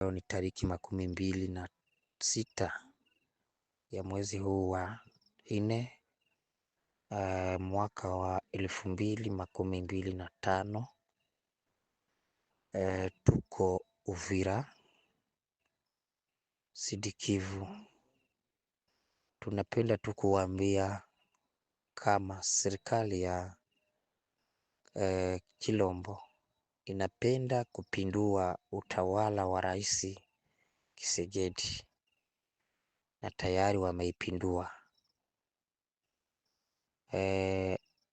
Leo ni tariki 26 ya mwezi huu wa 4 mwaka wa 2025. Tuko Uvira, Sud Kivu. Tunapenda tu kuambia kama serikali ya Chilombo inapenda kupindua utawala wa Rais Tshisekedi na tayari wameipindua.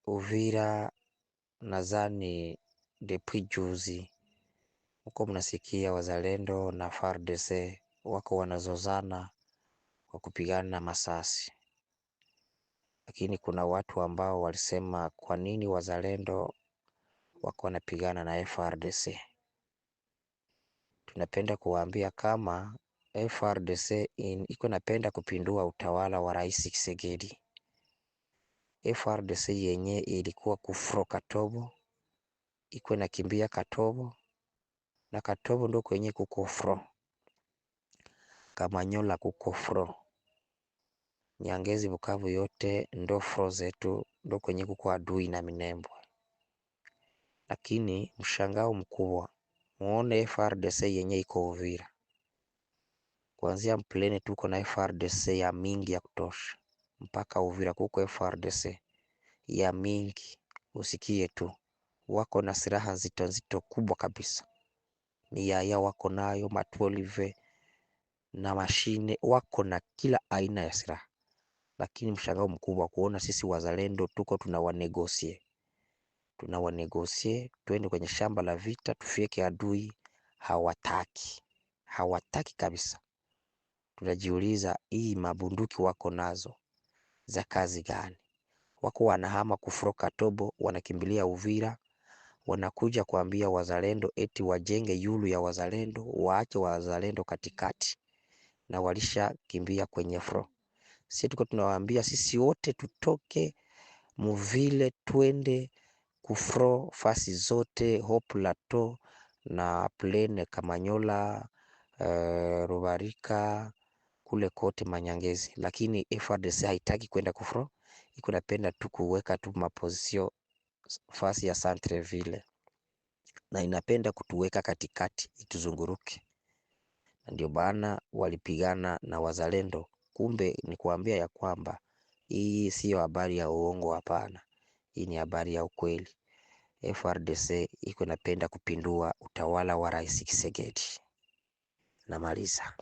Uvira nadhani depuis juzi huko mnasikia wazalendo na FARDC wako wanazozana kwa kupigana na masasi, lakini kuna watu ambao walisema kwa nini wazalendo wako wanapigana na FARDC. Tunapenda kuwaambia kama FARDC iko napenda kupindua utawala wa Rais Tshisekedi. FARDC yenye ilikuwa kufro Katobo, iko nakimbia Katobo, na Katobo ndo kwenye kukofro, Kamanyola kukofro, Nyangezi, Bukavu yote ndo fro zetu, ndo kwenye kuko adui na Minembwe. Lakini mshangao mkubwa, muone FARDC yenye iko Uvira, kuanzia Mplene tuko na FARDC ya mingi ya kutosha, mpaka Uvira kuko FARDC ya mingi. Usikie tu wako na silaha nzito nzito kubwa kabisa, ni yaya wako nayo, matwolive na mashine, wako na kila aina ya silaha. Lakini mshangao mkubwa kuona sisi wazalendo tuko tunawanegosie twende kwenye shamba la vita tufieke adui. Hawataki kabisa. Tunajiuliza hii mabunduki wako nazo za kazi gani? Wako wanahama kufro Katobo, wanakimbilia Uvira, wanakuja kuambia wazalendo eti wajenge yulu ya wazalendo, waache wazalendo katikati, na walisha kimbia kwenye fro. Sisi tuko tunawaambia sisi wote tutoke muvile twende kufro fasi zote, Haut Plateau na Plaine, Kamanyola, Rubarika, kule kote Manyangezi. Lakini FARDC haitaki kwenda kufro, iko napenda tu kuweka tu mapozisio fasi ya Centreville, na inapenda kutuweka katikati ituzunguruke. Ndio bana walipigana na wazalendo. Kumbe ni kuambia ya kwamba hii sio habari ya uongo, hapana. Hii ni habari ya ukweli. FARDC iko napenda kupindua utawala wa Rais Tshisekedi. Namaliza.